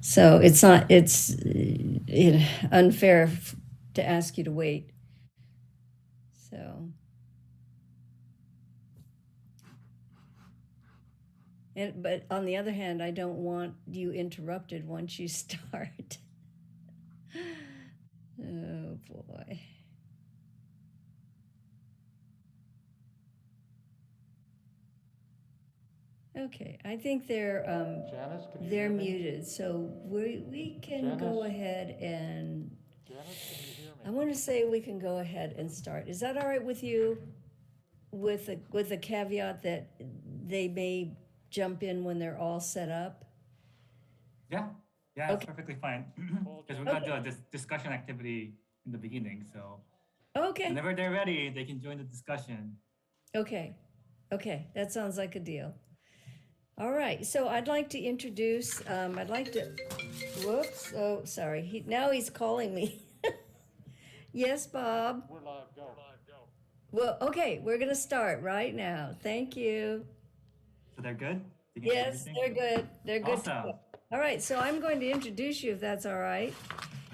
So it's unfair to ask you to wait. So, but on the other hand, I don't want you interrupted once you start. Oh boy. Okay, I think Janice, can you they're hear me? muted, so we can go Janice? ahead and Janice, can you hear I me? want to say we can go ahead and start. Is that all right with you? With a caveat that they may jump in when they're all set up. Yeah, yeah, it's Okay. perfectly fine. Hold, Because we're Janice. gonna do Okay. a discussion activity in the beginning. So Okay. whenever they're ready, they can join the discussion. Okay. Okay. That sounds like a deal. All right. So I'd like to introduce. I'd like to. Whoops. Oh, sorry. Now he's calling me. Yes, Bob. We're live, go. Well, okay. We're gonna start right now. Thank you. So they're good. They can see Yes, everything. they're good. They're good to Awesome. go. All right. So I'm going to introduce you if that's all right.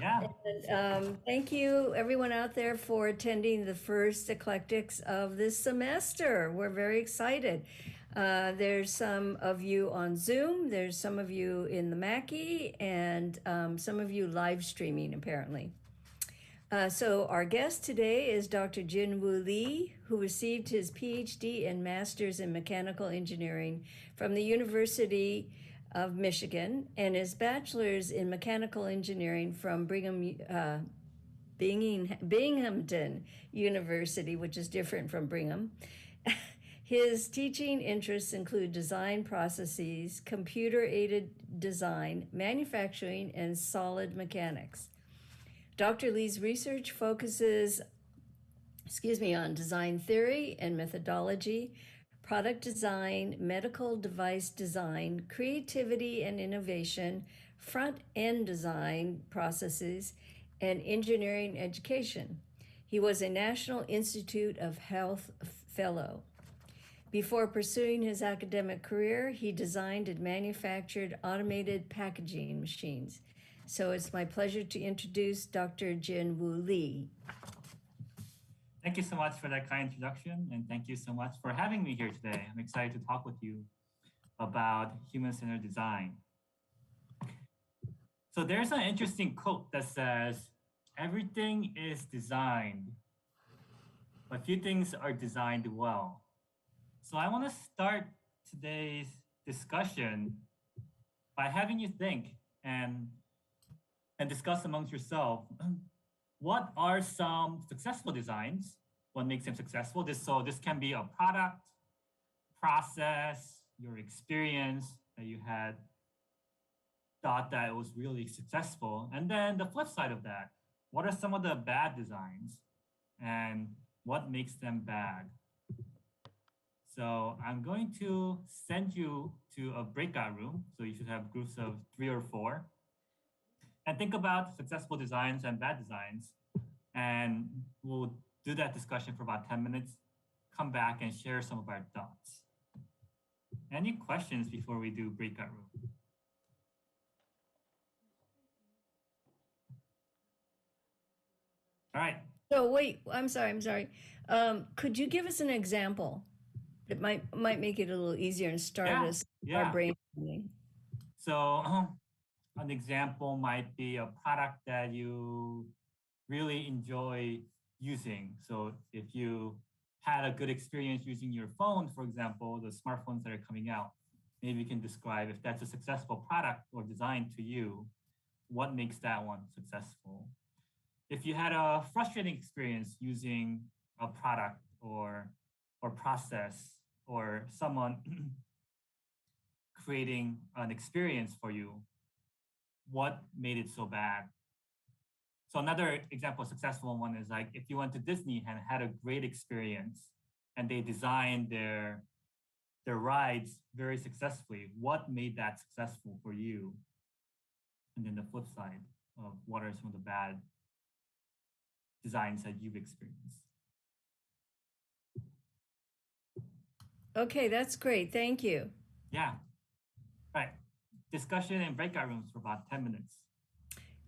Yeah. And thank you, everyone out there, for attending the first Eclectics of this semester. We're very excited. There's some of you on Zoom, there's some of you in the Mackie, and some of you live streaming, apparently. So, our guest today is Dr. Jin Woo Lee, who received his PhD and Master's in Mechanical Engineering from the University of Michigan and his Bachelor's in Mechanical Engineering from Binghamton University, which is different from Brigham. His teaching interests include design processes, computer aided design, manufacturing, and solid mechanics. Dr. Lee's research focuses, on design theory and methodology, product design, medical device design, creativity and innovation, front end design processes, and engineering education. He was a National Institute of Health Fellow. Before pursuing his academic career, he designed and manufactured automated packaging machines. So it's my pleasure to introduce Dr. Jin Woo Lee. Thank you so much for that kind introduction, and thank you so much for having me here today. I'm excited to talk with you about human-centered design. So there's an interesting quote that says, "Everything is designed, but few things are designed well." So I want to start today's discussion by having you think and discuss amongst yourself what are some successful designs, what makes them successful. This can be a product, process, your experience that you had thought that it was really successful. And then the flip side of that, what are some of the bad designs and what makes them bad? So I'm going to send you to a breakout room. So you should have groups of 3 or 4 and think about successful designs and bad designs. And we'll do that discussion for about 10 minutes, come back and share some of our thoughts. Any questions before we do breakout room? All right. So wait, I'm sorry. Could you give us an example? It might make it a little easier and start Yeah. us our Yeah. brainstorming. So an example might be a product that you really enjoy using. So if you had a good experience using your phone, for example, the smartphones that are coming out, maybe you can describe if that's a successful product or design to you, what makes that one successful? If you had a frustrating experience using a product or process or someone creating an experience for you, what made it so bad? So another example, of successful one is like if you went to Disney and had a great experience and they designed their rides very successfully, what made that successful for you? And then the flip side of what are some of the bad designs that you've experienced? Okay, that's great. Thank you. Yeah, right. discussion in breakout rooms for about 10 minutes.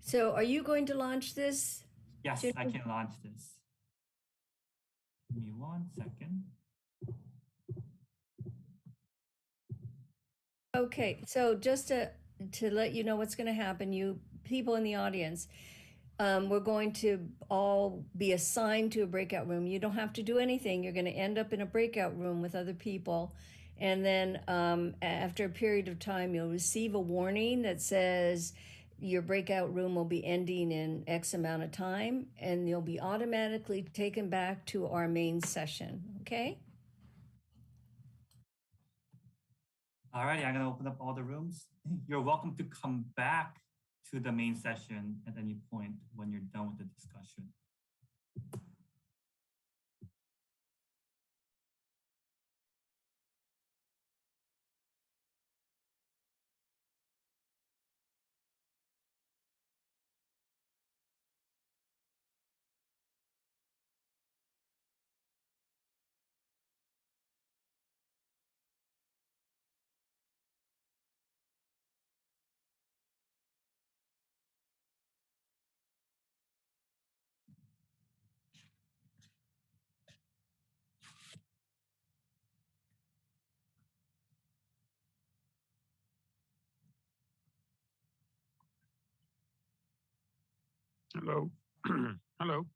So are you going to launch this? Yes, Jimmy? I can launch this. Give me 1 second. Okay, so just to let you know what's going to happen, you people in the audience, we're going to all be assigned to a breakout room. You don't have to do anything. You're going to end up in a breakout room with other people. And then after a period of time, you'll receive a warning that says your breakout room will be ending in X amount of time, and you'll be automatically taken back to our main session, okay? All righty, I'm going to open up all the rooms. You're welcome to come back to the main session at any point when you're done with the discussion. Hello. Hello.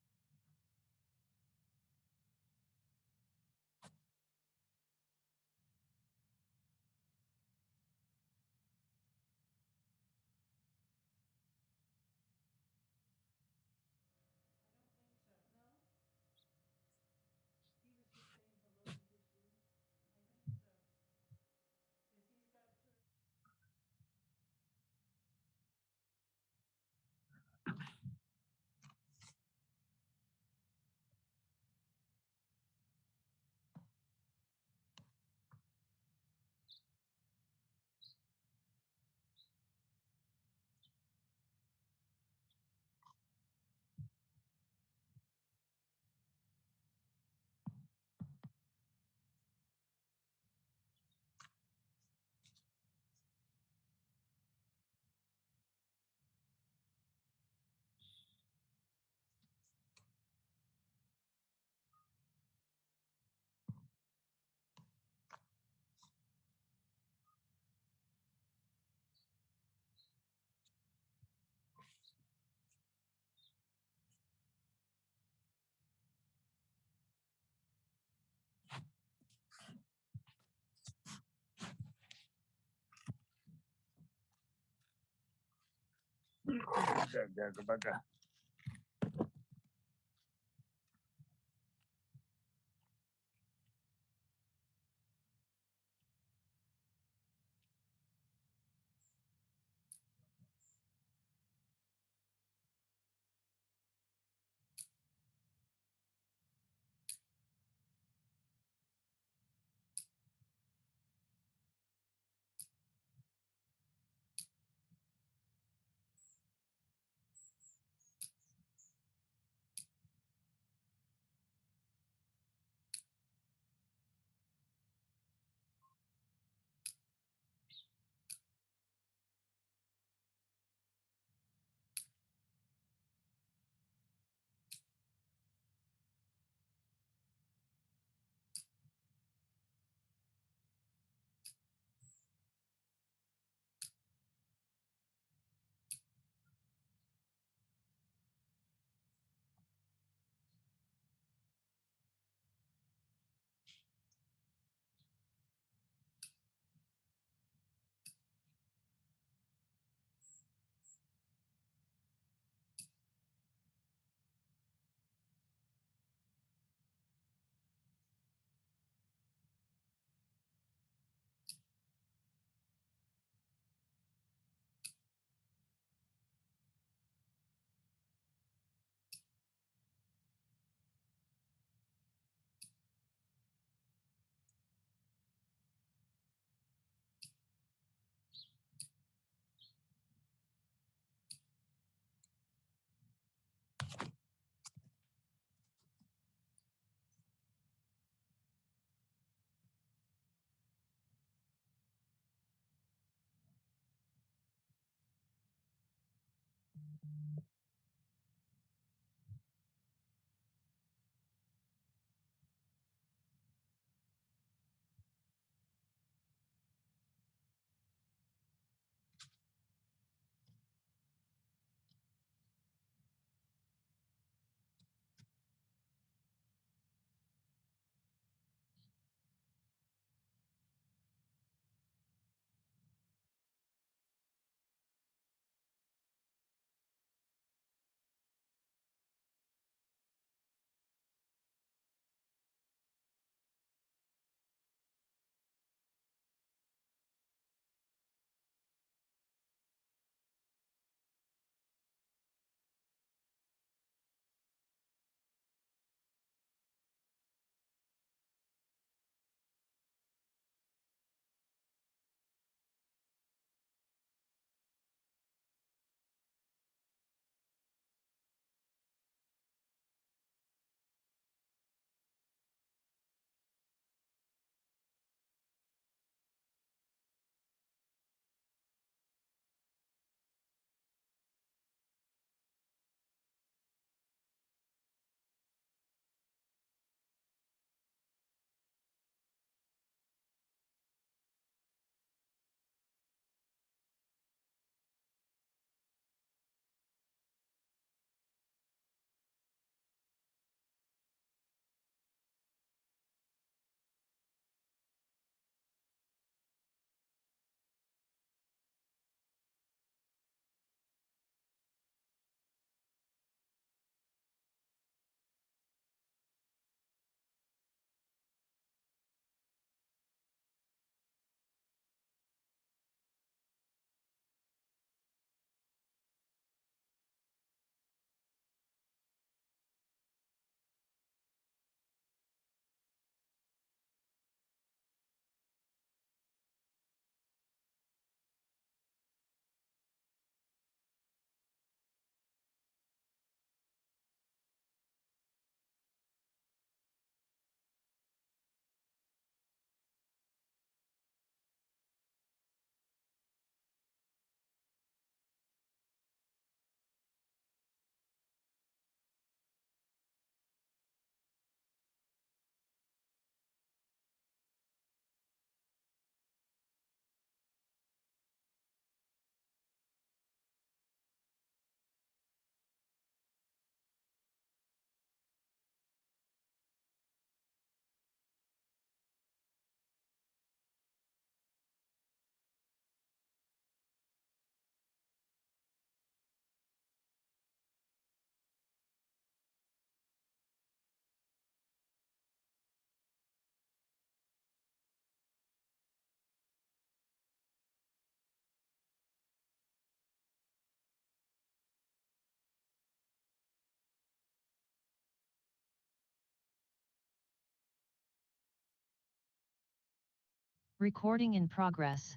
Recording in progress.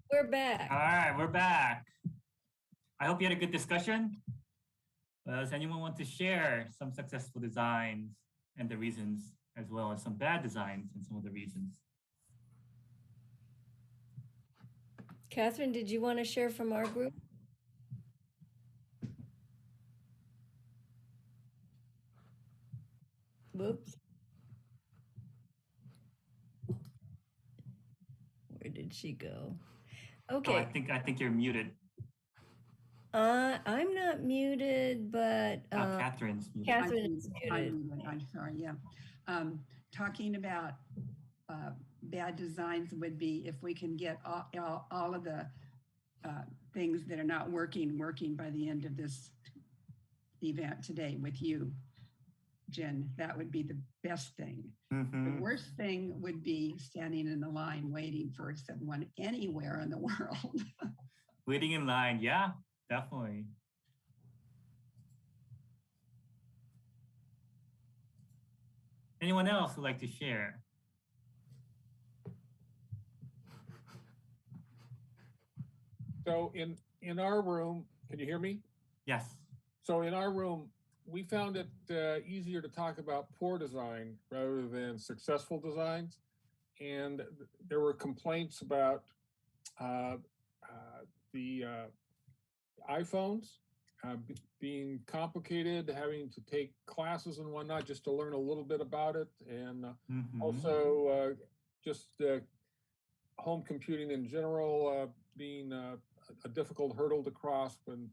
We're back. All right, we're back. I hope you had a good discussion. Does anyone want to share some successful designs and the reasons, as well as some bad designs and some of the reasons? Catherine, did you want to share from our group? Whoops. Where did she go? Okay. Oh, I think you're muted. I'm not muted, but Catherine's muted. Catherine is muted. I'm sorry, yeah. Talking about bad designs would be if we can get all of the things that are not working by the end of this event today with you, Jen. That would be the best thing. The worst thing would be standing in the line waiting for someone anywhere in the world. Waiting in line, yeah, definitely. Anyone else would like to share? So in our room, can you hear me? Yes. So in our room, we found it easier to talk about poor design rather than successful designs. And there were complaints about uh, the iPhones being complicated, having to take classes and whatnot just to learn a little bit about it. And also just home computing in general being a difficult hurdle to cross when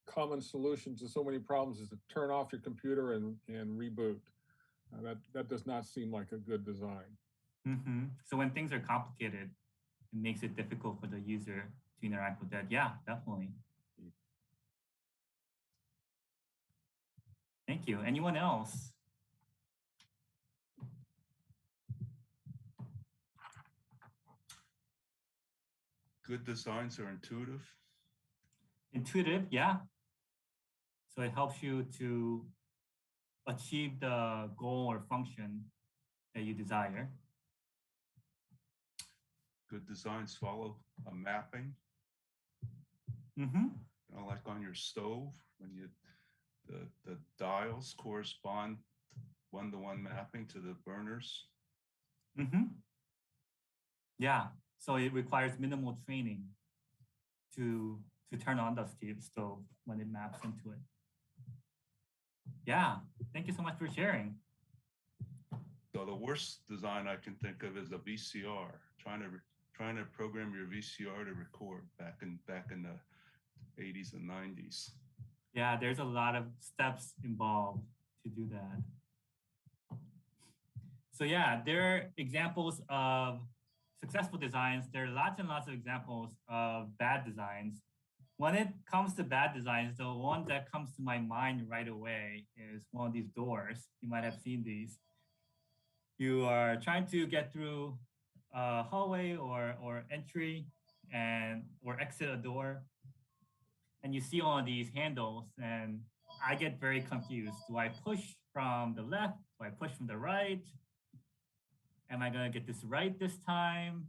common solution to so many problems is to turn off your computer and reboot. That does not seem like a good design. So when things are complicated, it makes it difficult for the user to interact with that. Yeah, definitely. Thank you. Anyone else? Good designs are intuitive. Intuitive, yeah. So it helps you to achieve the goal or function that you desire. Good designs follow a mapping. Like on your stove, when the dials correspond one-to-one mapping to the burners. Yeah, so it requires minimal training to turn on the stove when it maps into it. Yeah, thank you so much for sharing. So the worst design I can think of is a VCR, trying to program your VCR to record back in the 80s and 90s. Yeah, there's a lot of steps involved to do that. So yeah, there are examples of successful designs. There are lots and lots of examples of bad designs. When it comes to bad designs, the one that comes to my mind right away is one of these doors. You might have seen these. You are trying to get through a hallway or entry or exit a door, and you see all of these handles, and I get very confused. Do I push from the left? Do I push from the right? Am I gonna get this right this time?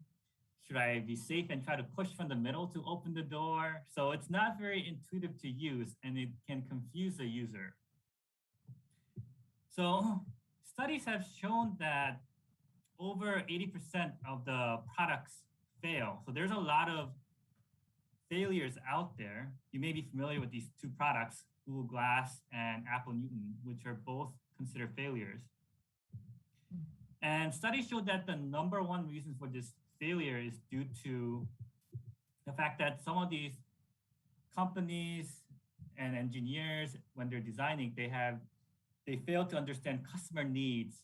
Should I be safe and try to push from the middle to open the door? So it's not very intuitive to use, and it can confuse the user. So studies have shown that over 80% of the products fail. So there's a lot of failures out there. You may be familiar with these two products, Google Glass and Apple Newton, which are both considered failures. And studies showed that the number one reason for this failure is due to the fact that some of these companies and engineers, when they're designing, they fail to understand customer needs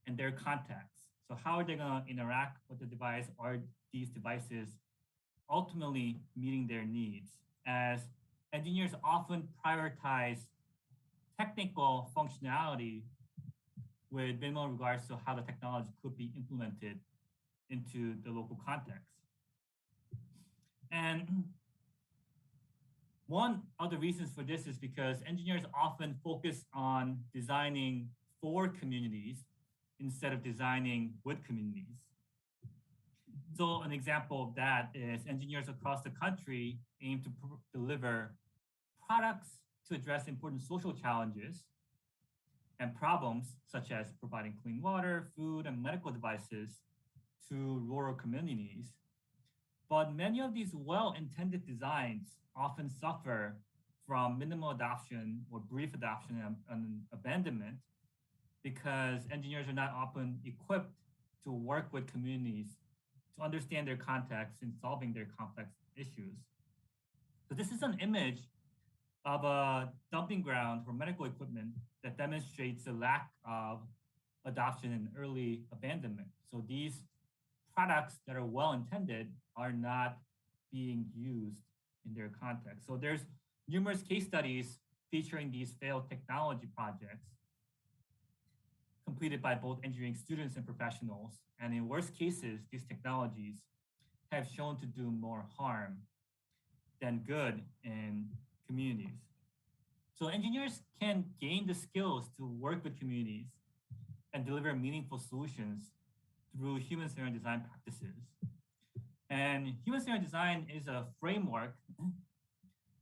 and their context. So how are they going to interact with the device? Are these devices ultimately meeting their needs? As engineers often prioritize technical functionality with minimal regards to how the technology could be implemented into the local context. And one of the reasons for this is because engineers often focus on designing for communities instead of designing with communities. So an example of that is engineers across the country aim to deliver products to address important social challenges and problems, such as providing clean water, food, and medical devices to rural communities. But many of these well-intended designs often suffer from minimal adoption or brief adoption and abandonment because engineers are not often equipped to work with communities to understand their context in solving their complex issues. So this is an image of a dumping ground for medical equipment that demonstrates the lack of adoption and early abandonment. So these products that are well-intended are not being used in their context. So there's numerous case studies featuring these failed technology projects completed by both engineering students and professionals. And in worst cases, these technologies have shown to do more harm than good in communities. So engineers can gain the skills to work with communities and deliver meaningful solutions through human-centered design practices. And human-centered design is a framework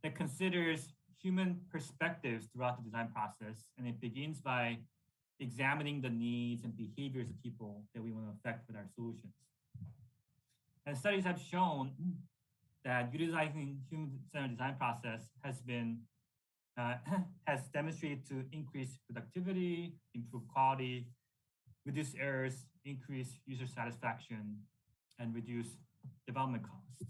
that considers human perspectives throughout the design process, and it begins by examining the needs and behaviors of people that we want to affect with our solutions. And studies have shown that utilizing human-centered design process has demonstrated to increase productivity, improve quality, reduce errors, increase user satisfaction, and reduce development costs.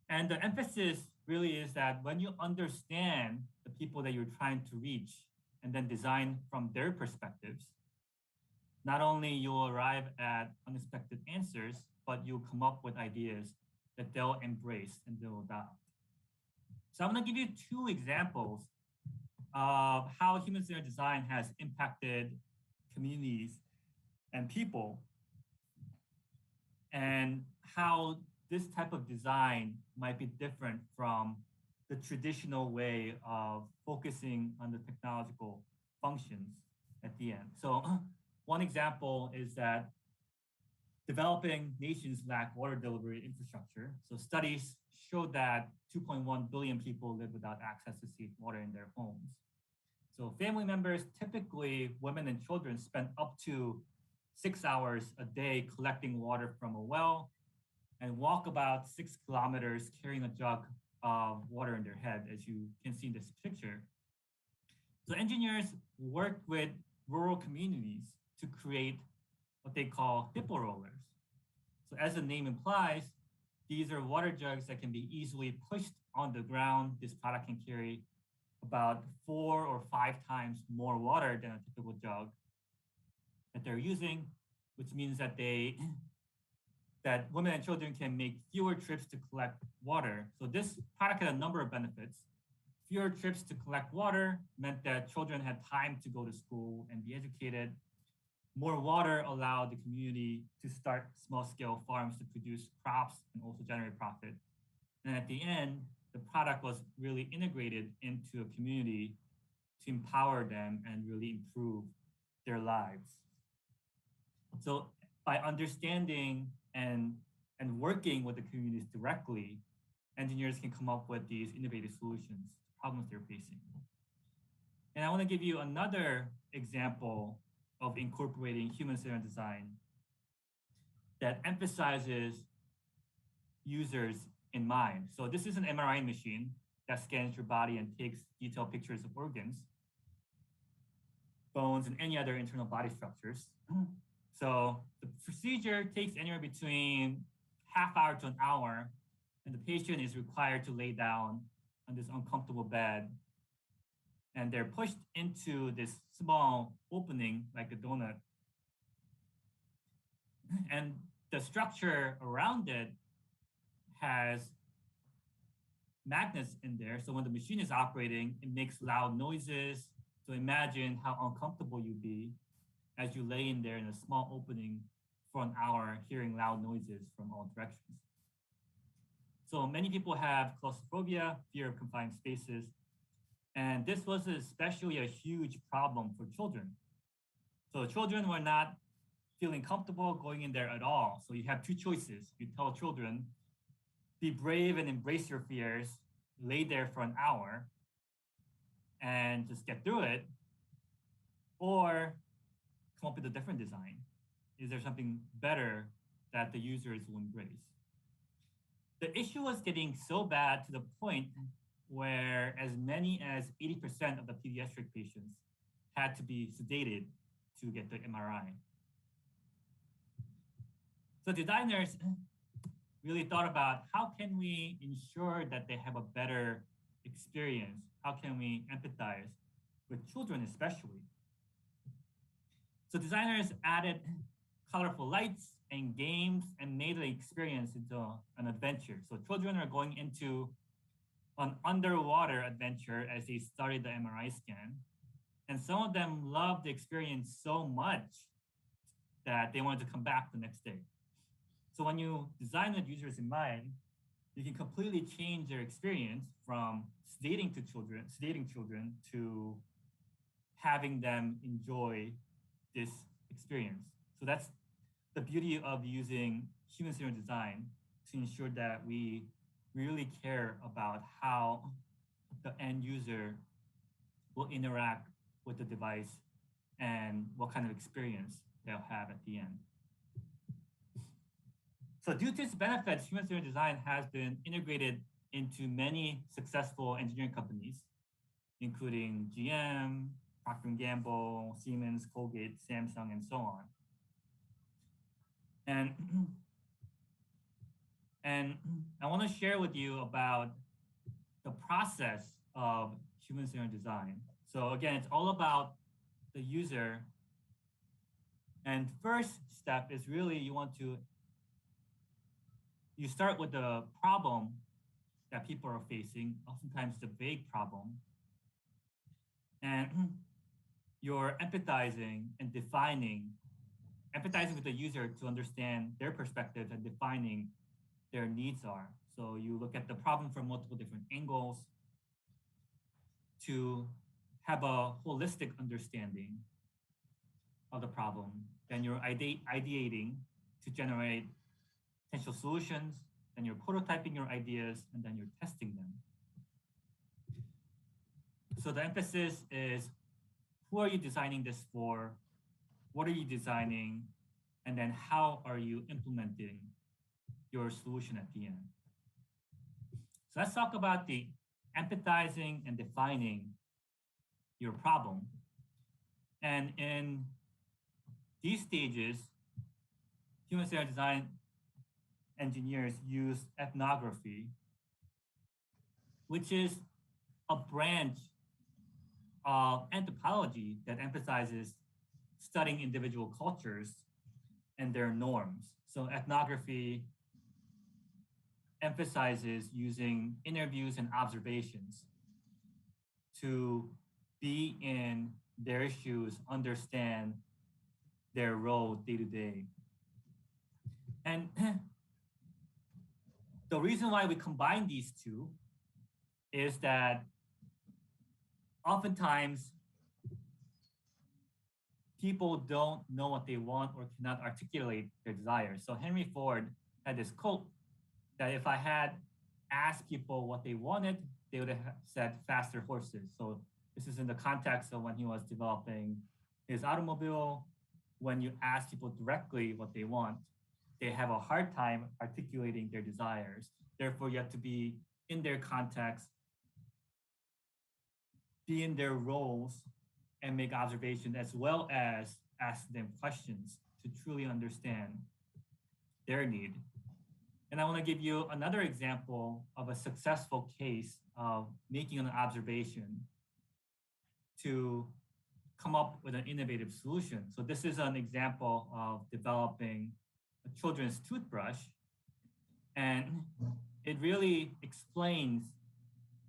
And the emphasis really is that when you understand the people that you're trying to reach and then design from their perspectives, not only you'll arrive at unexpected answers, but you'll come up with ideas that they'll embrace and they'll adopt. So I'm gonna give you two examples of how human-centered design has impacted communities and people, and how this type of design might be different from the traditional way of focusing on the technological functions at the end. So one example is that developing nations lack water delivery infrastructure. So studies showed that 2.1 billion people live without access to safe water in their homes. So family members, typically women and children, spend up to 6 hours a day collecting water from a well and walk about 6 kilometers carrying a jug of water in their head, as you can see in this picture. So engineers worked with rural communities to create what they call hippo rollers. So as the name implies, these are water jugs that can be easily pushed on the ground. This product can carry about 4 or 5 times more water than a typical jug that they're using, which means that that women and children can make fewer trips to collect water. So this product had a number of benefits. Fewer trips to collect water meant that children had time to go to school and be educated. More water allowed the community to start small-scale farms to produce crops and also generate profit. And at the end, the product was really integrated into a community to empower them and really improve their lives. So by understanding and working with the communities directly, engineers can come up with these innovative solutions to problems they're facing. And I want to give you another example of incorporating human-centered design that emphasizes users in mind. So this is an MRI machine that scans your body and takes detailed pictures of organs, bones, and any other internal body structures. So the procedure takes anywhere between half hour to an hour, and the patient is required to lay down on this uncomfortable bed, and they're pushed into this small opening like a donut. And the structure around it has magnets in there. So when the machine is operating, it makes loud noises. So imagine how uncomfortable you'd be as you lay in there in a small opening for an hour, hearing loud noises from all directions. So many people have claustrophobia, fear of confined spaces. And this was especially a huge problem for children. So children were not feeling comfortable going in there at all. So you have two choices. You tell children, be brave and embrace your fears, lay there for an hour and just get through it, or come up with a different design. Is there something better that the users will embrace? The issue was getting so bad to the point where as many as 80% of the pediatric patients had to be sedated to get the MRI. So designers really thought about how can we ensure that they have a better experience? How can we empathize with children especially? So designers added colorful lights and games and made the experience into an adventure. So children are going into an underwater adventure as they started the MRI scan. And some of them loved the experience so much that they wanted to come back the next day. So when you design with users in mind, you can completely change their experience from sedating children to having them enjoy this experience. So that's the beauty of using human-centered design to ensure that we really care about how the end user will interact with the device and what kind of experience they'll have at the end. So due to its benefits, human-centered design has been integrated into many successful engineering companies, including GM, Procter & Gamble, Siemens, Colgate, Samsung, and so on. And I want to share with you about the process of human-centered design. So again, it's all about the user. And first step is really you start with the problem that people are facing, oftentimes the vague problem. And you're empathizing with the user to understand their perspective and defining their needs are. So you look at the problem from multiple different angles to have a holistic understanding of the problem. Then you're ideating to generate potential solutions. Then you're prototyping your ideas, and then you're testing them. So the emphasis is, who are you designing this for? What are you designing? And then how are you implementing your solution at the end? So let's talk about the empathizing and defining your problem. And in these stages, human-centered design engineers use ethnography, which is a branch of anthropology that emphasizes studying individual cultures and their norms. So ethnography emphasizes using interviews and observations to be in their shoes, understand their role day to day. And the reason why we combine these two is that oftentimes people don't know what they want or cannot articulate their desires. So Henry Ford had this quote that if I had asked people what they wanted, they would have said faster horses. So this is in the context of when he was developing his automobile. When you ask people directly what they want, they have a hard time articulating their desires. Therefore, you have to be in their context, be in their roles, and make observations, as well as ask them questions to truly understand their need. And I want to give you another example of a successful case of making an observation to come up with an innovative solution. So this is an example of developing a children's toothbrush. And it really explains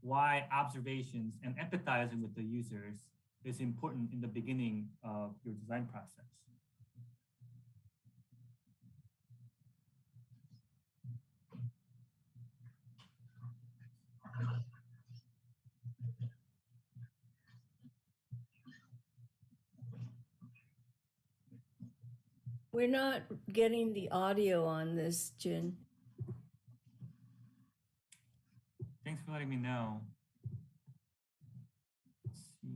why observations and empathizing with the users is important in the beginning of your design process. We're not getting the audio on this, Jin. Thanks for letting me know. Let's see.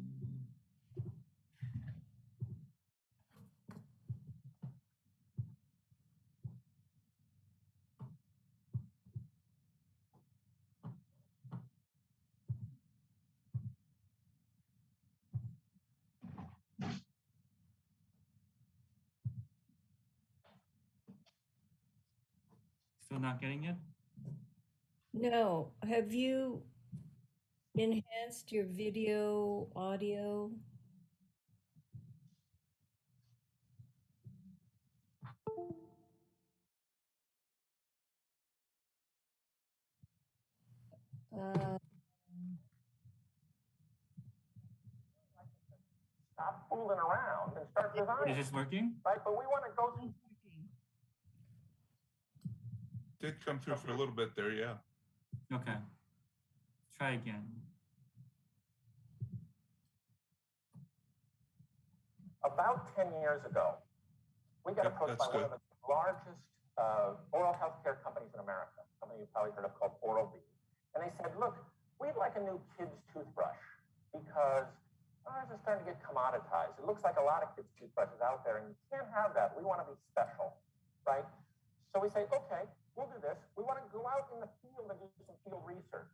Still not getting it? No, have you enhanced your video audio? Stop fooling around and start designing. Is this working? Right, but we want to go through. Did come through for a little bit there, yeah. Okay. Try again. About 10 years ago, we got Yep, approached by that's one good. of the largest oral health care companies in America, company you've probably heard of called OLLI. And they said, look, we'd like a new kid's toothbrush because ours is starting to get commoditized. It looks like a lot of kids' toothbrushes out there, and you can't have that. We want to be special, right? So we say, okay, we'll do this. We want to go out in the field and do some field research.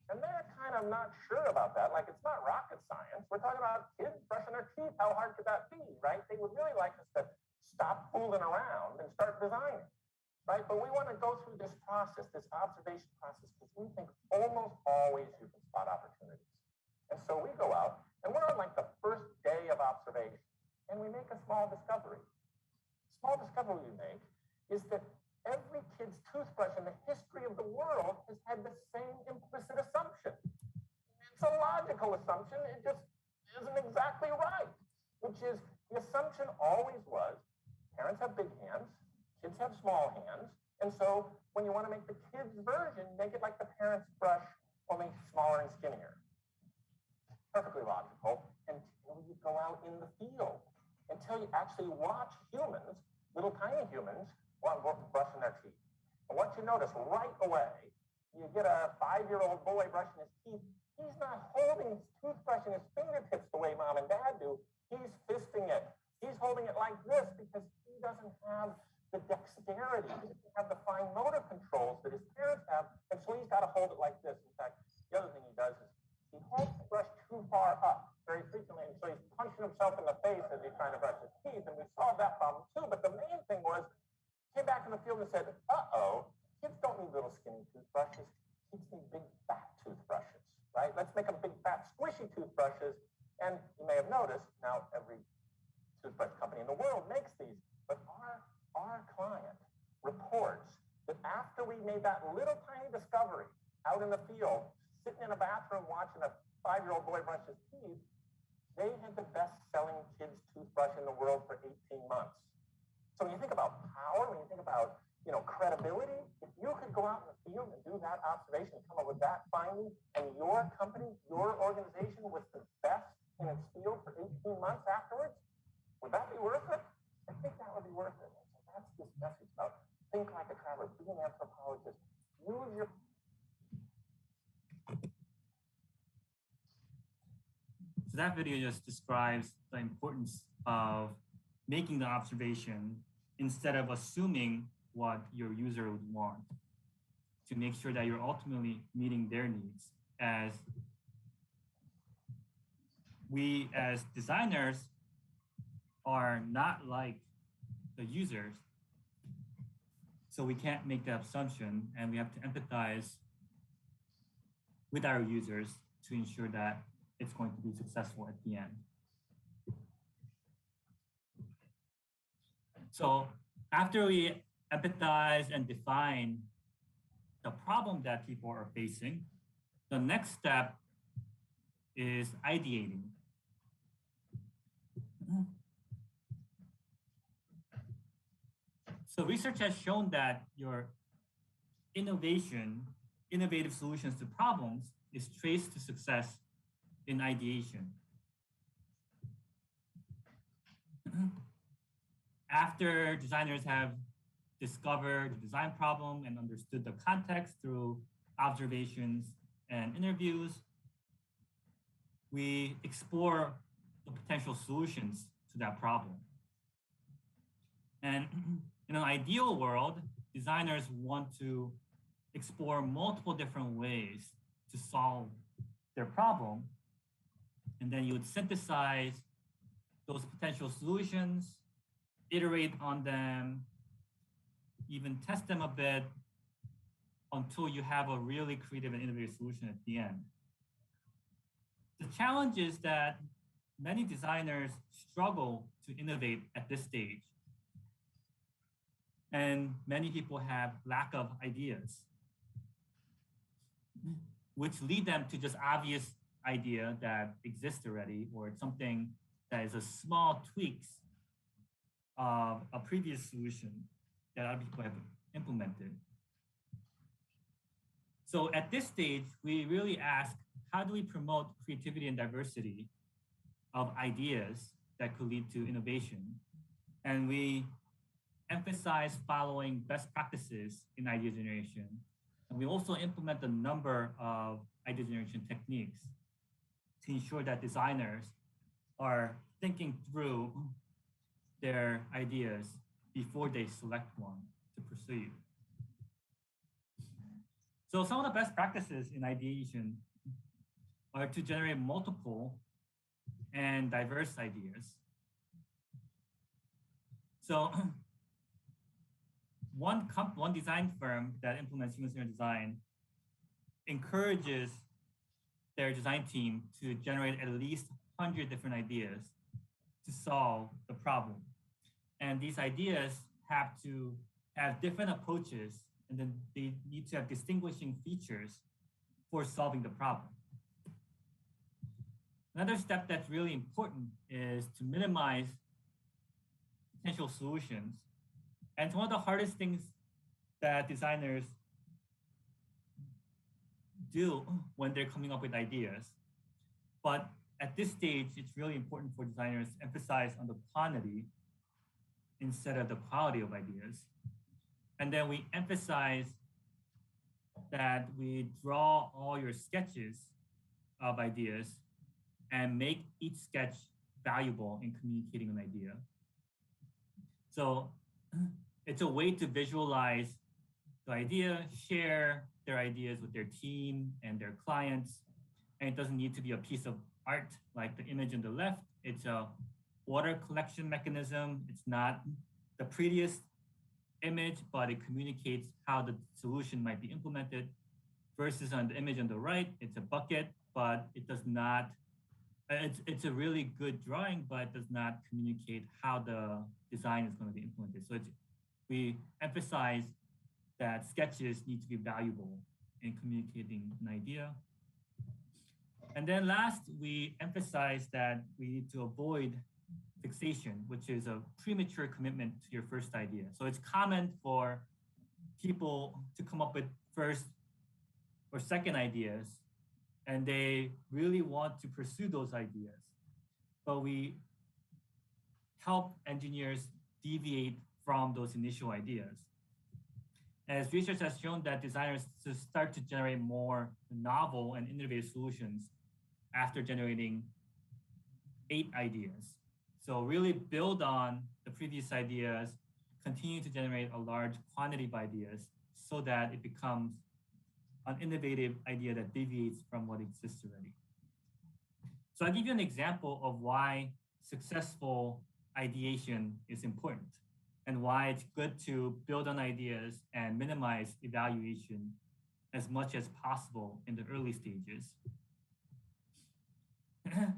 And they're kind of not sure about that. Like, it's not rocket science. We're talking about kids brushing their teeth. How hard could that be, right? They would really like us to stop fooling around and start designing, right? But we want to go through this process, this observation process, because we think almost always you can spot opportunities. And so we go out, and we're on like the first day of observation, and we make a small discovery. Small discovery we make is that every kid's toothbrush in the history of the world has had the same implicit assumption. It's a logical assumption. It just isn't exactly right, which is the assumption always was parents have big hands, kids have small hands. And so when you want to make the kids' version, make it like the parents' brush, only smaller and skinnier. Perfectly logical until you go out in the field, until you actually watch humans, little tiny humans, brushing their teeth. And what you notice right away, you get a 5-year-old boy brushing his teeth. He's not holding his toothbrush in his fingertips the way mom and dad do. He's fisting it. He's holding it like this because he doesn't have the dexterity. He doesn't have the fine motor controls that his parents have. And so he's got to hold it like this. In fact, the other thing he does is he holds the brush too far up very frequently. And so he's punching himself in the face as he's trying to brush his teeth. And we solved that problem too. But the main thing was, came back in the field and said, uh-oh, kids don't need little skinny toothbrushes. Kids need big fat toothbrushes, right? Let's make them big fat squishy toothbrushes. And you may have noticed, now every toothbrush company in the world makes these, but our client reports that after we made that little tiny discovery out in the field, sitting in a bathroom watching a 5-year-old boy brush his teeth, they had the best-selling kids' toothbrush in the world for 18 months. So when you think about power, when you think about, credibility, if you could go out in the field and do that observation and come up with that finding, and your company, your organization was the best in its field for 18 months afterwards, would that be worth it? I think that would be worth it. So that's this message about think like a traveler, be an anthropologist, use your... So that video just describes the importance of making the observation instead of assuming what your user would want, to make sure that you're ultimately meeting their needs. As we as designers are not like the users, so we can't make that assumption, and we have to empathize with our users to ensure that it's going to be successful at the end. So after we empathize and define the problem that people are facing, the next step is ideating. So research has shown that your innovative solutions to problems is traced to success in ideation. After designers have discovered the design problem and understood the context through observations and interviews, we explore the potential solutions to that problem. And in an ideal world, designers want to explore multiple different ways to solve their problem. And then you would synthesize those potential solutions, iterate on them, even test them a bit until you have a really creative and innovative solution at the end. The challenge is that many designers struggle to innovate at this stage. And many people have lack of ideas, which lead them to just obvious idea that exists already, or it's something that is a small tweaks of a previous solution that other people have implemented. So at this stage, we really ask, how do we promote creativity and diversity of ideas that could lead to innovation? And we emphasize following best practices in idea generation And we also implement a number of idea generation techniques to ensure that designers are thinking through their ideas before they select one to pursue. So some of the best practices in ideation are to generate multiple and diverse ideas. So one design firm that implements human-centered design encourages their design team to generate at least 100 different ideas to solve the problem. And these ideas have to have different approaches, and then they need to have distinguishing features for solving the problem. Another step that's really important is to minimize potential solutions. And it's one of the hardest things that designers do when they're coming up with ideas. But at this stage, it's really important for designers to emphasize on the quantity instead of the quality of ideas. And then we emphasize that we draw all your sketches of ideas and make each sketch valuable in communicating an idea. So it's a way to visualize the idea, share their ideas with their team and their clients. And it doesn't need to be a piece of art like the image on the left. It's a water collection mechanism. It's not the prettiest image, but it communicates how the solution might be implemented. Versus on the image on the right, it's a bucket, but it does not, it's a really good drawing, but it does not communicate how the design is going to be implemented. So we emphasize that sketches need to be valuable in communicating an idea. And then last, we emphasize that we need to avoid fixation, which is a premature commitment to your first idea. So it's common for people to come up with first or second ideas, and they really want to pursue those ideas. But we help engineers deviate from those initial ideas. As research has shown that designers to start to generate more novel and innovative solutions after generating 8 ideas. So really build on the previous ideas, continue to generate a large quantity of ideas so that it becomes an innovative idea that deviates from what exists already. So I'll give you an example of why successful ideation is important and why it's good to build on ideas and minimize evaluation as much as possible in the early stages.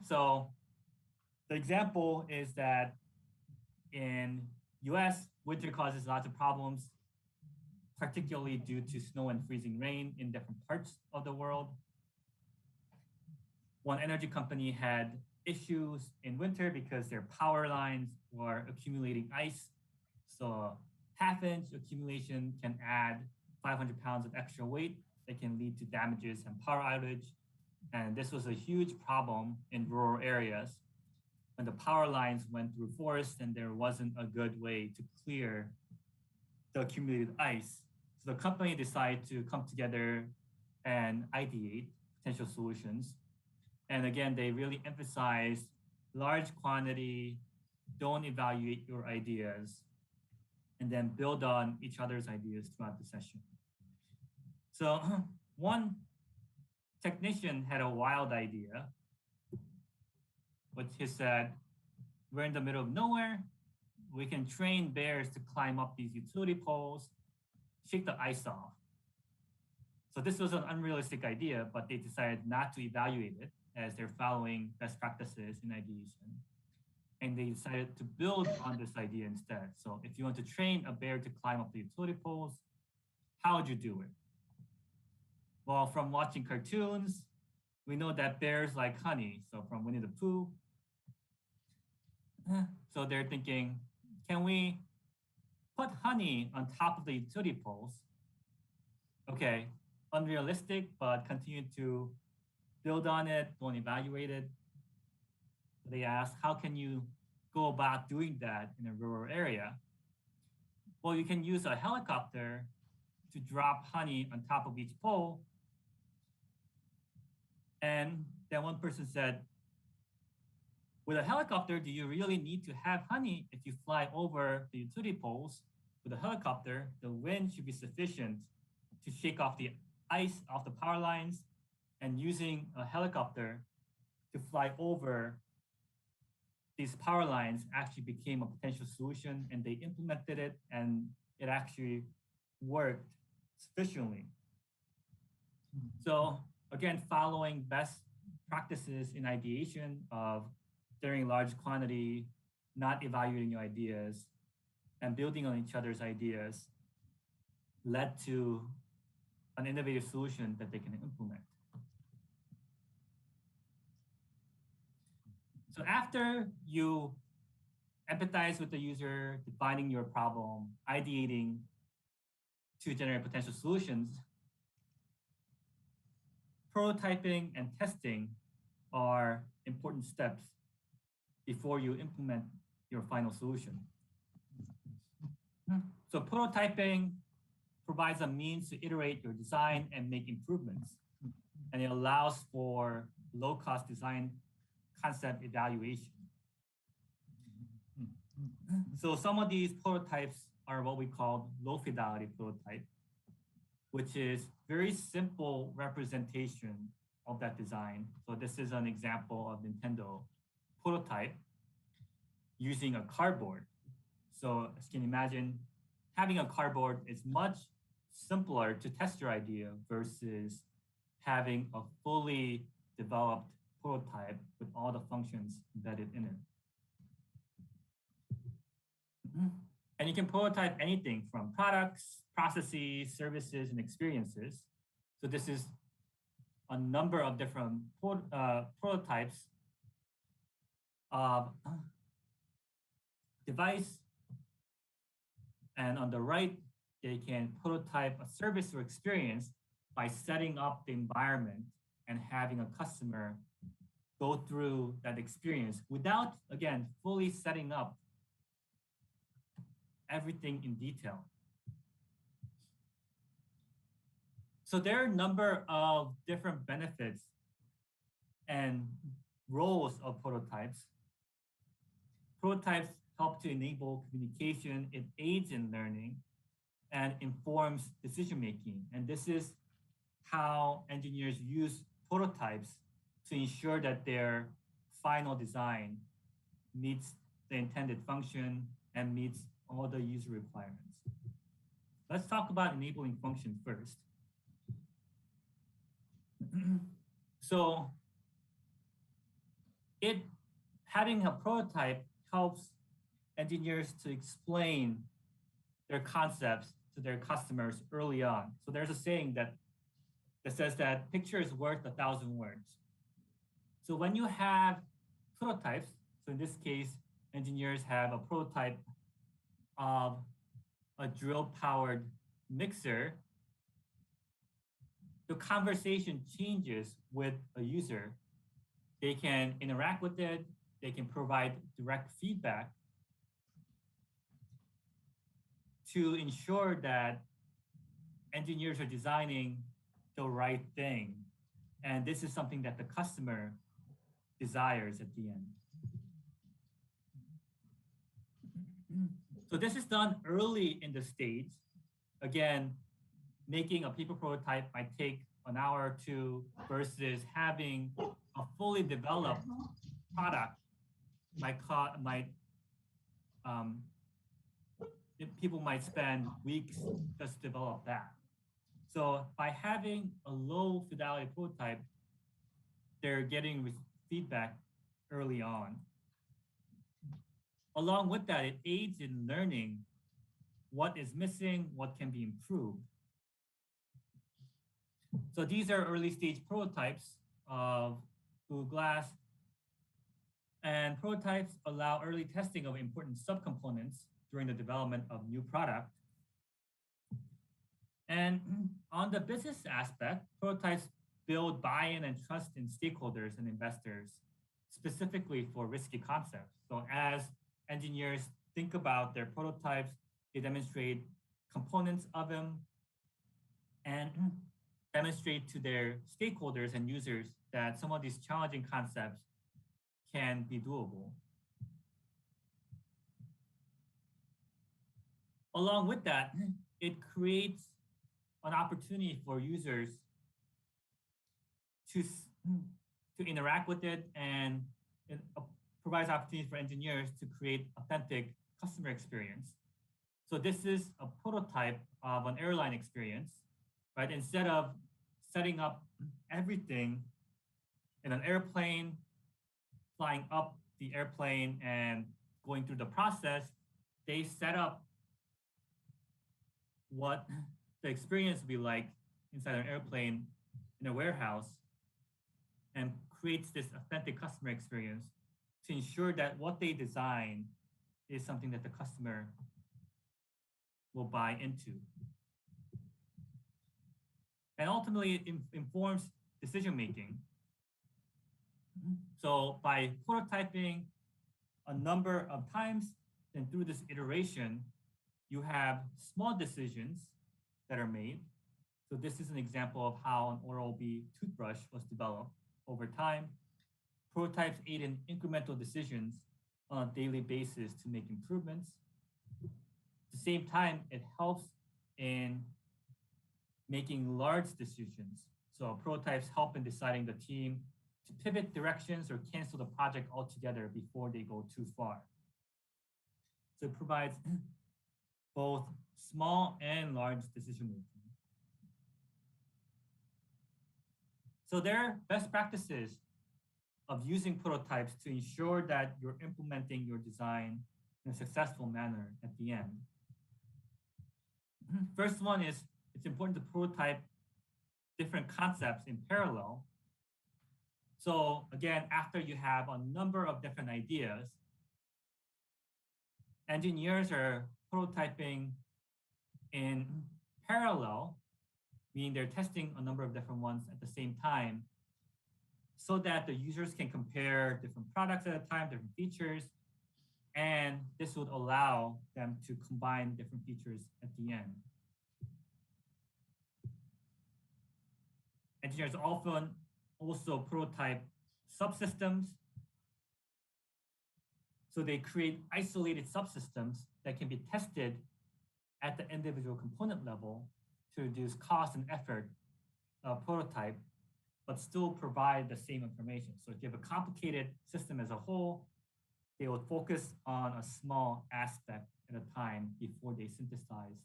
So the example is that in US, winter causes lots of problems, particularly due to snow and freezing rain in different parts of the world. One energy company had issues in winter because their power lines were accumulating ice. So a half-inch accumulation can add 500 pounds of extra weight that can lead to damages and power outage. And this was a huge problem in rural areas when the power lines went through forests and there wasn't a good way to clear the accumulated ice. So the company decided to come together and ideate potential solutions. And again, they really emphasize large quantity, don't evaluate your ideas, and then build on each other's ideas throughout the session. So one technician had a wild idea, which he said, we're in the middle of nowhere. We can train bears to climb up these utility poles, shake the ice off. So this was an unrealistic idea, but they decided not to evaluate it as they're following best practices in ideation. And they decided to build on this idea instead. So if you want to train a bear to climb up the utility poles, how would you do it? Well, from watching cartoons, we know that bears like honey. So from Winnie the Pooh. So they're thinking, can we put honey on top of the utility poles? Okay, unrealistic, but continue to build on it, don't evaluate it. They asked, how can you go about doing that in a rural area? Well, you can use a helicopter to to drop honey on top of each pole. And then one person said, with a helicopter, do you really need to have honey if you fly over the utility poles? With a helicopter, the wind should be sufficient to shake off the ice off the power lines, and using a helicopter to fly over these power lines actually became a potential solution, and they implemented it, and it actually worked sufficiently. So again, following best practices in ideation of during large quantity, not evaluating your ideas, and building on each other's ideas led to an innovative solution that they can implement. So after you empathize with the user, defining your problem, ideating to generate potential solutions, prototyping and testing are important steps before you implement your final solution. So prototyping provides a means to iterate your design and make improvements. And it allows for low-cost design concept evaluation. So some of these prototypes are what we call low-fidelity prototype, which is very simple representation of that design. So this is an example of Nintendo prototype using a cardboard. So as you can imagine, having a cardboard is much simpler to test your idea versus having a fully developed prototype with all the functions embedded in it. And you can prototype anything from products, processes, services, and experiences. So this is a number of different prototypes of device. And on the right, they can prototype a service or experience by setting up the environment and having a customer go through that experience without, again, fully setting up everything in detail. So there are a number of different benefits and roles of prototypes. Prototypes help to enable communication, it aids in learning, and informs decision-making. And this is how engineers use prototypes to ensure that their final design meets the intended function and meets all the user requirements. Let's talk about enabling functions first. So having a prototype helps engineers to explain their concepts to their customers early on. So there's a saying that says that picture is worth 1,000 words. So when you have prototypes, so in this case, engineers have a prototype of a drill-powered mixer, the conversation changes with a user. They can interact with it, they can provide direct feedback to ensure that engineers are designing the right thing. And this is something that the customer desires at the end. So this is done early in the stage. Again, making a paper prototype might take an hour or two versus having a fully developed product people might spend weeks just to develop that. So by having a low fidelity prototype, they're getting feedback early on. Along with that, it aids in learning what is missing, what can be improved. So these are early stage prototypes of Google Glass. And prototypes allow early testing of important subcomponents during the development of new product. And on the business aspect, prototypes build buy-in and trust in stakeholders and investors, specifically for risky concepts. So as engineers think about their prototypes, they demonstrate components of them, and demonstrate to their stakeholders and users that some of these challenging concepts can be doable. Along with that, it creates an opportunity for users to, to interact with it, and it provides opportunities for engineers to create authentic customer experience. So this is a prototype of an airline experience, right? Instead of setting up everything in an airplane, flying up the airplane and going through the process, they set up what the experience would be like inside an airplane in a warehouse, and creates this authentic customer experience to ensure that what they design is something that the customer will buy into. And ultimately, it informs decision making. So by prototyping a number of times, and through this iteration, you have small decisions that are made. So this is an example of how an Oral-B toothbrush was developed over time. Prototypes aid in incremental decisions on a daily basis to make improvements. At the same time, it helps in making large decisions. So prototypes help in deciding the team to pivot directions or cancel the project altogether before they go too far. So it provides both small and large decision making. So there are best practices of using prototypes to ensure that you're implementing your design in a successful manner at the end. First one is, it's important to prototype different concepts in parallel. So again, after you have a number of different ideas, engineers are prototyping in parallel, meaning they're testing a number of different ones at the same time, so that the users can compare different products at a time, different features, and this would allow them to combine different features at the end. Engineers often also prototype subsystems. So they create isolated subsystems that can be tested at the individual component level to reduce cost and effort of prototype, but still provide the same information. So if you have a complicated system as a whole, they will focus on a small aspect at a time before they synthesize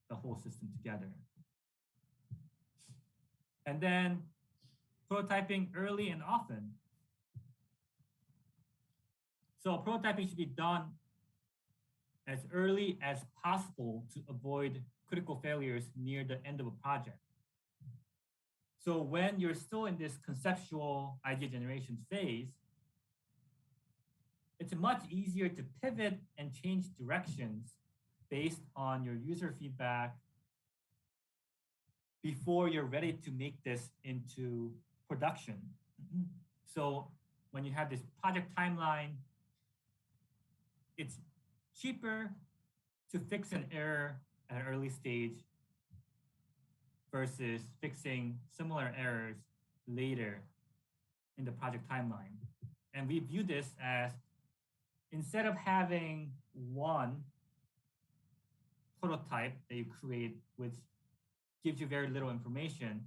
the whole system together. And then prototyping early and often. So prototyping should be done as early as possible to avoid critical failures near the end of a project. So when you're still in this conceptual idea generation phase, it's much easier to pivot and change directions based on your user feedback before you're ready to make this into production. So when you have this project timeline, it's cheaper to fix an error at an early stage versus fixing similar errors later in the project timeline. And we view this as, instead of having one prototype that you create, which gives you very little information,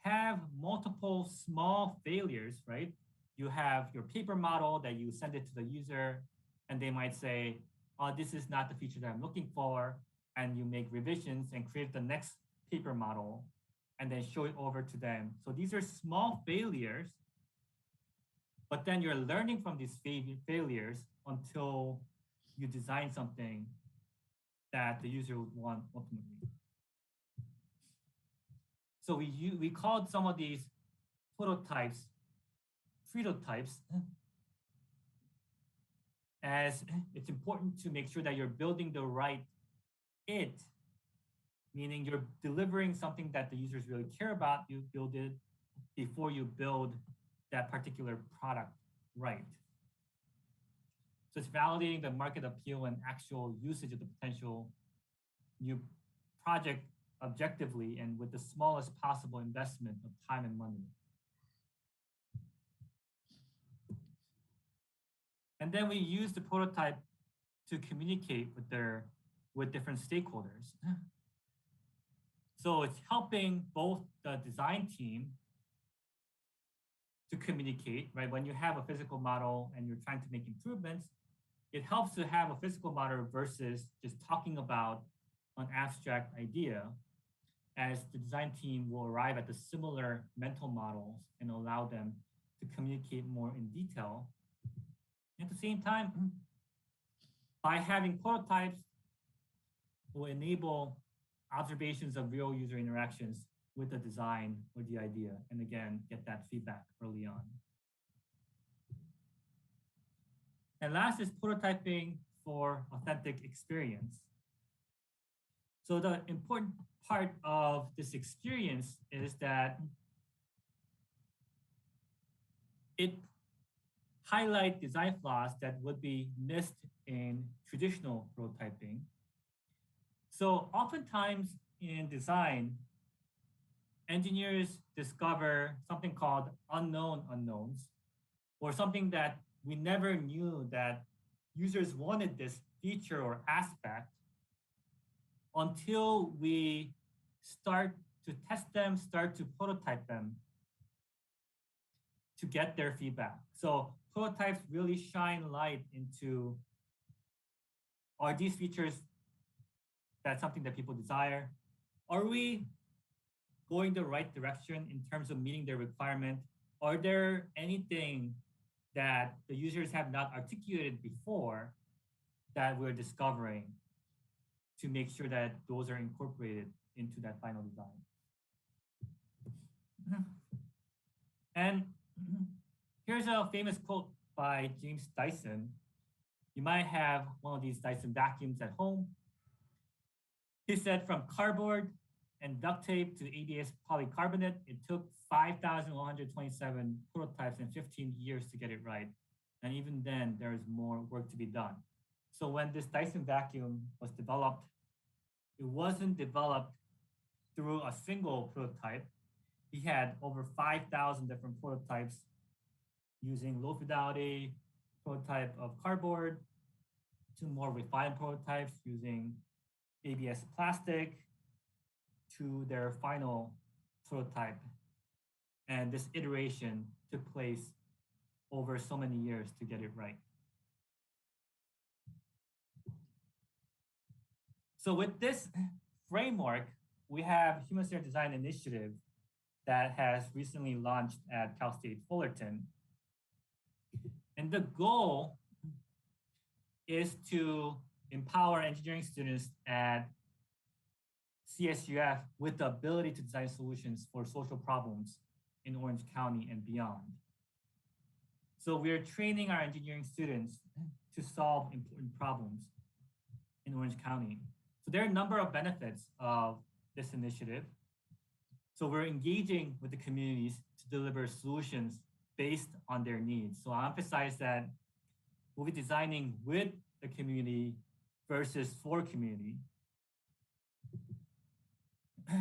have multiple small failures, right? You have your paper model that you send it to the user, and they might say, oh, this is not the feature that I'm looking for. And you make revisions and create the next paper model and then show it over to them. So these are small failures, but then you're learning from these failures until you design something that the user would want ultimately. So we called some of these prototypes prototypes, as it's important to make sure that you're building the right it, meaning you're delivering something that the users really care about. You build it before you build that particular product right. So it's validating the market appeal and actual usage of the potential new project objectively and with the smallest possible investment of time and money. And then we use the prototype to communicate with different stakeholders. So it's helping both the design team to communicate, right? When you have a physical model and you're trying to make improvements, it helps to have a physical model versus just talking about an abstract idea, as the design team will arrive at the similar mental models and allow them to communicate more in detail. At the same time, by having prototypes, will enable observations of real user interactions with the design or the idea, and again, get that feedback early on. And last is prototyping for authentic experience. So the important part of this experience is that it highlights design flaws that would be missed in traditional prototyping. So oftentimes in design, engineers discover something called unknown unknowns, or something that we never knew that users wanted this feature or aspect until we start to test them, start to prototype them to get their feedback. So prototypes really shine light into, are these features that's something that people desire? Are we going the right direction in terms of meeting their requirement? Are there anything that the users have not articulated before that we're discovering to make sure that those are incorporated into that final design? And here's a famous quote by James Dyson. You might have one of these Dyson vacuums at home. He said, from cardboard and duct tape to ABS polycarbonate, it took 5,127 prototypes and 15 years to get it right. And even then, there is more work to be done. So when this Dyson vacuum was developed, it wasn't developed through a single prototype. He had over 5,000 different prototypes using low fidelity prototype of cardboard to more refined prototypes using ABS plastic to their final prototype. And this iteration took place over so many years to get it right. So with this framework, we have Human-Centered Design Initiative that has recently launched at Cal State Fullerton. And the goal is to empower engineering students at CSUF with the ability to design solutions for social problems in Orange County and beyond. So we are training our engineering students to solve important problems in Orange County. So there are a number of benefits of this initiative. So we're engaging with the communities to deliver solutions based on their needs. So I emphasize that we'll be designing with the community versus for community.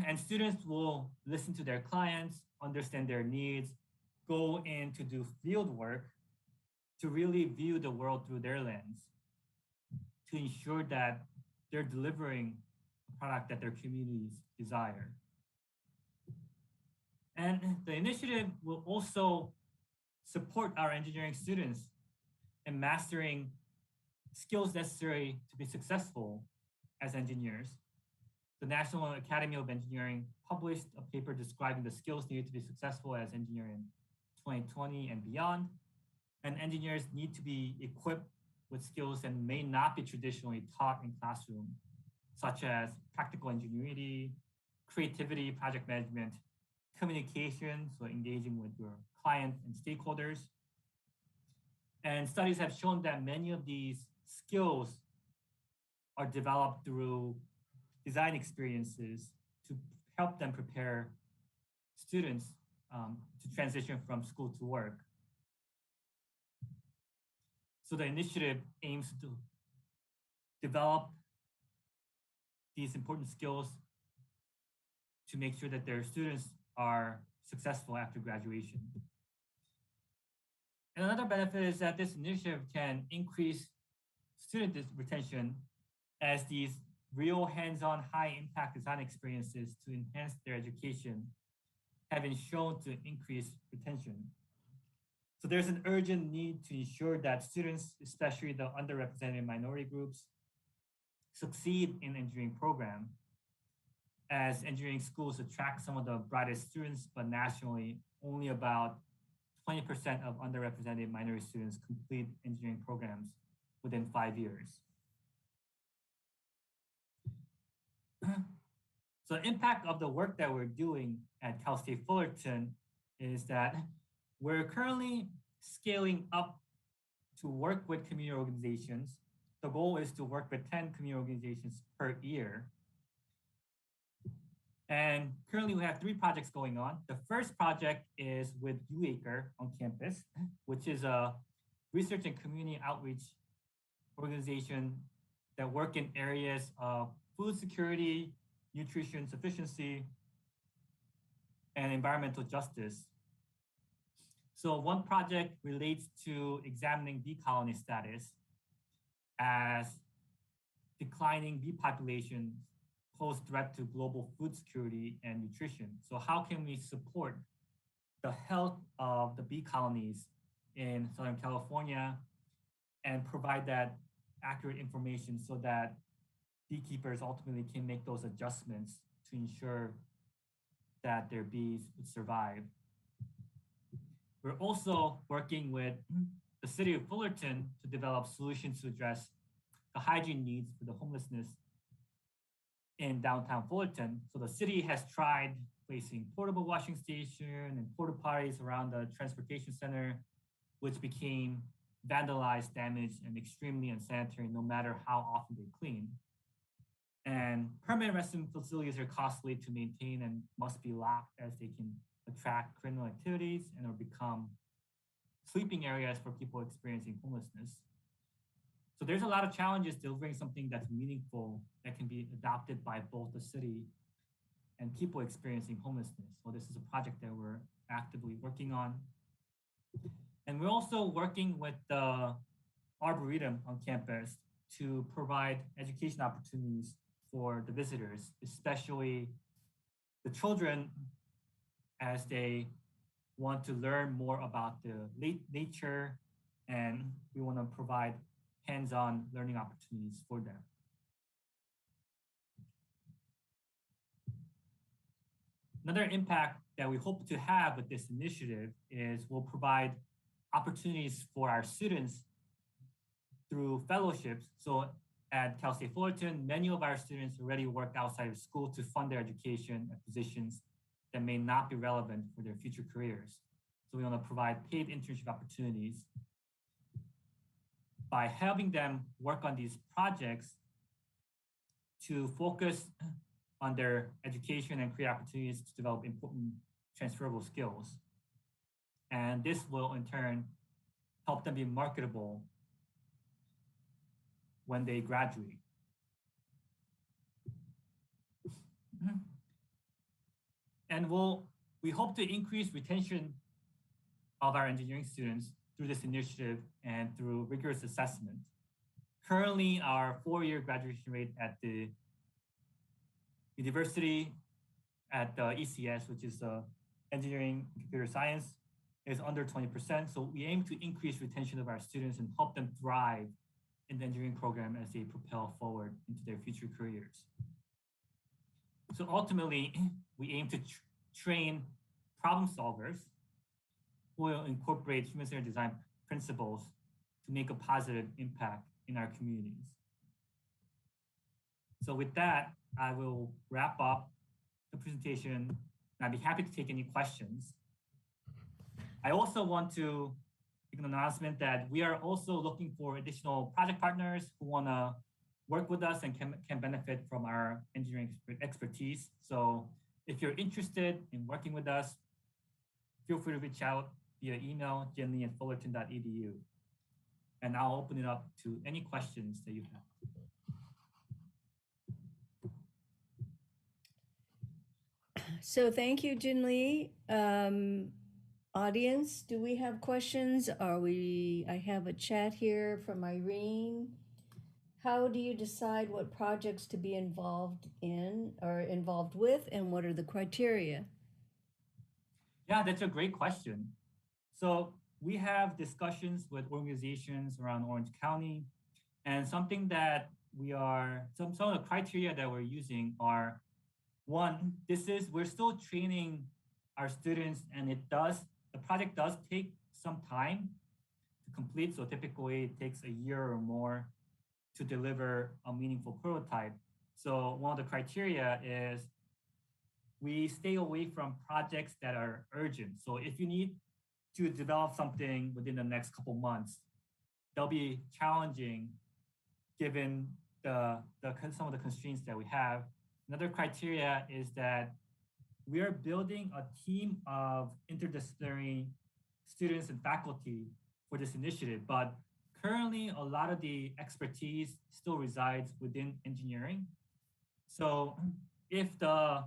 And students will listen to their clients, understand their needs, go in to do field work to really view the world through their lens, to ensure that they're delivering a product that their communities desire. And the initiative will also support our engineering students in mastering skills necessary to be successful as engineers. The National Academy of Engineering published a paper describing the skills needed to be successful as engineer in 2020 and beyond. And engineers need to be equipped with skills that may not be traditionally taught in classroom, such as practical ingenuity, creativity, project management, communication, so engaging with your client and stakeholders. And studies have shown that many of these skills are developed through design experiences to help them prepare students to transition from school to work. So the initiative aims to develop these important skills to make sure that their students are successful after graduation. And another benefit is that this initiative can increase student retention as these real hands-on high impact design experiences to enhance their education have been shown to increase retention. So there's an urgent need to ensure that students, especially the underrepresented minority groups, succeed in engineering program, as engineering schools attract some of the brightest students, but nationally, only about 20% of underrepresented minority students complete engineering programs within 5 years. So the impact of the work that we're doing at Cal State Fullerton is that we're currently scaling up to work with community organizations. The goal is to work with 10 community organizations per year. And currently we have 3 projects going on. The first project is with UACRE on campus, which is a research and community outreach organization that work in areas of food security, nutrition sufficiency, and environmental justice. So one project relates to examining bee colony status as declining bee populations pose threat to global food security and nutrition. So how can we support the health of the bee colonies in Southern California and provide that accurate information so that beekeepers ultimately can make those adjustments to ensure that their bees would survive. We're also working with the city of Fullerton to develop solutions to address the hygiene needs for the homelessness in downtown Fullerton. So the city has tried placing portable washing station and porta potties around the transportation center, which became vandalized, damaged, and extremely unsanitary no matter how often they clean. And permanent restroom facilities are costly to maintain and must be locked as they can attract criminal activities and or become sleeping areas for people experiencing homelessness. So there's a lot of challenges delivering something that's meaningful that can be adopted by both the city and people experiencing homelessness. So this is a project that we're actively working on. And we're also working with the Arboretum on campus to provide education opportunities for the visitors, especially the children, as they want to learn more about the nature, and we want to provide hands-on learning opportunities for them. Another impact that we hope to have with this initiative is we'll provide opportunities for our students through fellowships. So at Cal State Fullerton, many of our students already work outside of school to fund their education at positions that may not be relevant for their future careers. So we want to provide paid internship opportunities. By helping them work on these projects to focus on their education and create opportunities to develop important transferable skills. And this will in turn help them be marketable when they graduate. And we hope to increase retention of our engineering students through this initiative and through rigorous assessment. Currently, our 4-year graduation rate at the university at the ECS, which is engineering and computer science, is under 20%. So we aim to increase retention of our students and help them thrive in the engineering program as they propel forward into their future careers. So ultimately, we aim to train problem solvers who will incorporate human-centered design principles to make a positive impact in our communities. So with that, I will wrap up the presentation, and I'd be happy to take any questions. I also want to make an announcement that we are also looking for additional project partners who want to work with us and can benefit from our engineering expertise. So if you're interested in working with us, feel free to reach out via email, jenlee@fullerton.edu. And I'll open it up to any questions that you have. So thank you, Jin Lee. Audience, do we have questions? I have a chat here from Irene. How do you decide what projects to be involved in or involved with, and what are the criteria? Yeah, that's a great question. So we have discussions with organizations around Orange County, and something that some of the criteria that we're using are, one, we're still training our students, and the project does take some time to complete. So typically it takes a year or more to deliver a meaningful prototype. So one of the criteria is we stay away from projects that are urgent. So if you need to develop something within the next couple months, they'll be challenging given some of the constraints that we have. Another criteria is that we are building a team of interdisciplinary students and faculty for this initiative, but currently a lot of the expertise still resides within engineering. So if the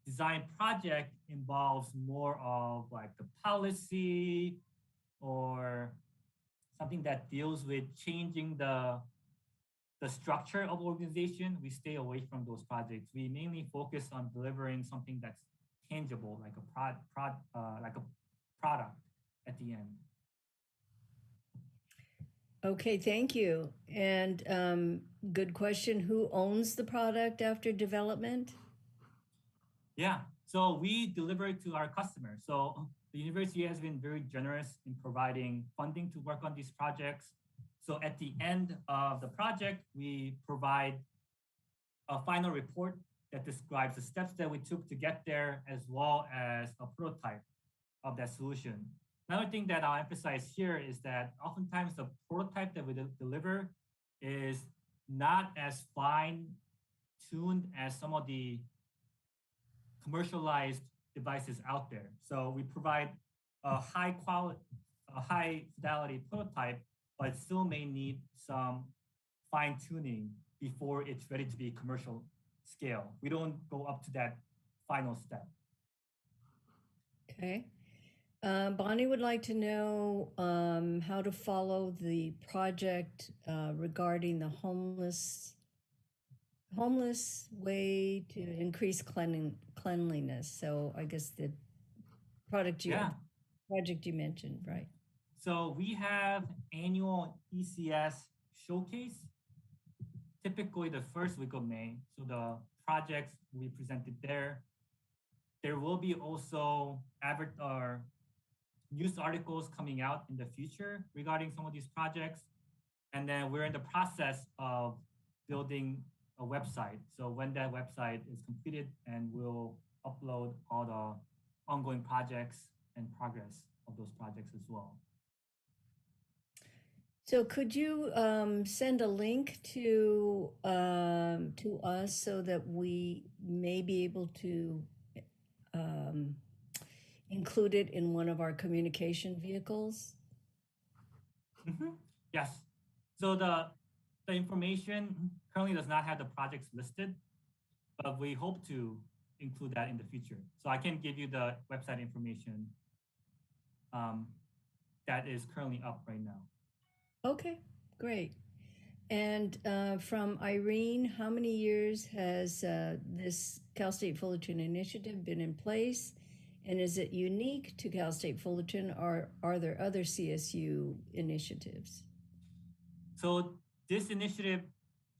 design project involves more of like the policy or something that deals with changing the structure of organization, we stay away from those projects. We mainly focus on delivering something that's tangible, like a product at the end. Okay, thank you. And good question. Who owns the product after development? Yeah, so we deliver it to our customers. So the university has been very generous in providing funding to work on these projects. So at the end of the project, we provide a final report that describes the steps that we took to get there, as well as a prototype of that solution. Another thing that I'll emphasize here is that oftentimes the prototype that we deliver is not as fine-tuned as some of the commercialized devices out there. So we provide a high fidelity prototype, but it still may need some fine tuning before it's ready to be commercial scale. We don't go up to that final step. Okay. Bonnie would like to know how to follow the project regarding the homeless way to increase cleanliness. So I guess the project you mentioned, right? So we have annual ECS showcase, typically the first week of May. So the projects we presented there. There will be also news articles coming out in the future regarding some of these projects. And then we're in the process of building a website. So when that website is completed, and we'll upload all the ongoing projects and progress of those projects as well. So could you send a link to us so that we may be able to include it in one of our communication vehicles? Mm-hmm. Yes. So the information currently does not have the projects listed, but we hope to include that in the future. So I can give you the website information that is currently up right now. Okay, great. And from Irene, how many years has this Cal State Fullerton initiative been in place? And is it unique to Cal State Fullerton, or are there other CSU initiatives? So this initiative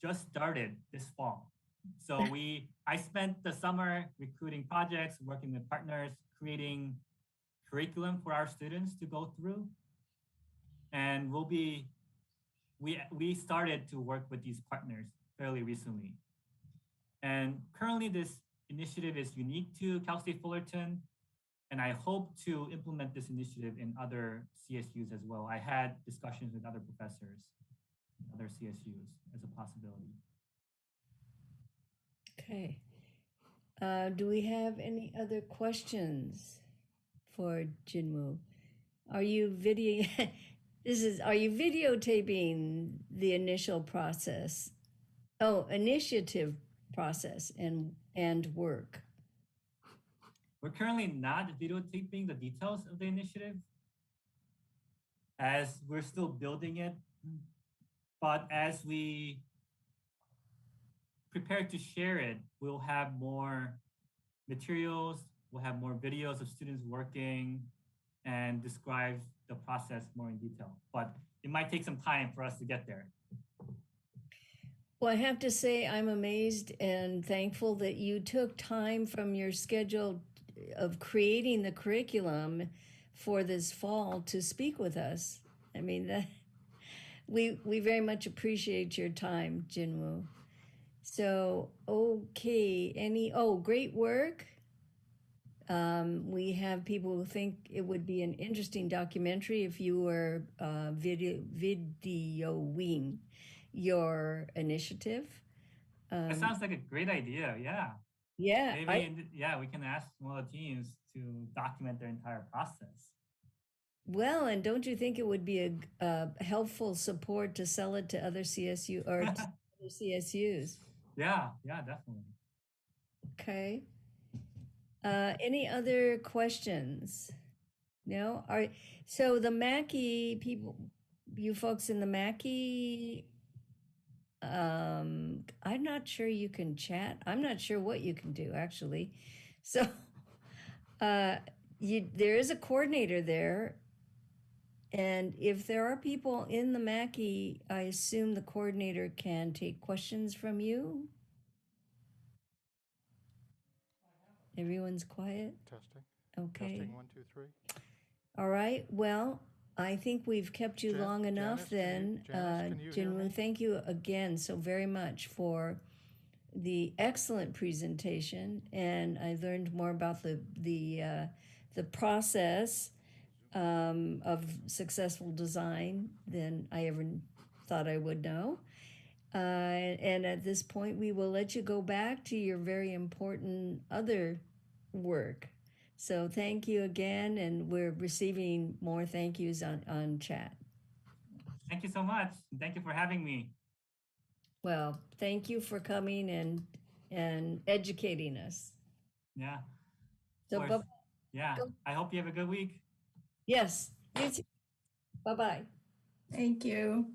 just started this fall. So I spent the summer recruiting projects, working with partners, creating curriculum for our students to go through. And we started to work with these partners fairly recently. And currently this initiative is unique to Cal State Fullerton, and I hope to implement this initiative in other CSUs as well. I had discussions with other professors, other CSUs as a possibility. Okay. Do we have any other questions for Jinwoo? Are you videotaping the initial process? Oh, initiative process and work. We're currently not videotaping the details of the initiative as we're still building it. But as we prepare to share it, we'll have more materials, we'll have more videos of students working and describe the process more in detail. But it might take some time for us to get there. Well, I have to say, I'm amazed and thankful that you took time from your schedule of creating the curriculum for this fall to speak with us. I mean, we very much appreciate your time, Jinwoo. So, okay, great work. We have people who think it would be an interesting documentary if you were videoing your initiative. That sounds like a great idea. Yeah. Yeah, Maybe, we can ask one of the teams to document their entire process. well, and don't you think it would be a helpful support to sell it to other CSU or to other CSUs? Yeah, definitely. Okay. Any other questions? No? So the Mackey people, you folks in the Mackey, I'm not sure you can chat. I'm not sure what you can do actually. So there is a coordinator there. And if there are people in the Mackey, I assume the coordinator can take questions from you. Everyone's quiet? Testing. Okay. Testing 1, 2, 3. All right. Well, I think we've kept you long enough Janice, then. can you hear me? Jinwoo, thank you again so very much for the excellent presentation. And I learned more about the process of successful design than I ever thought I would know. And at this point, we will let you go back to your very important other work. So thank you again, and we're receiving more thank yous on chat. Thank you so much. Thank you for having me. Well, thank you for coming and educating us. Yeah. So, Of course. Yeah. I hope you have a good week. Yes, you too. Bye-bye. Thank you.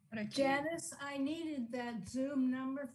What a treat. Janice, I needed that Zoom number for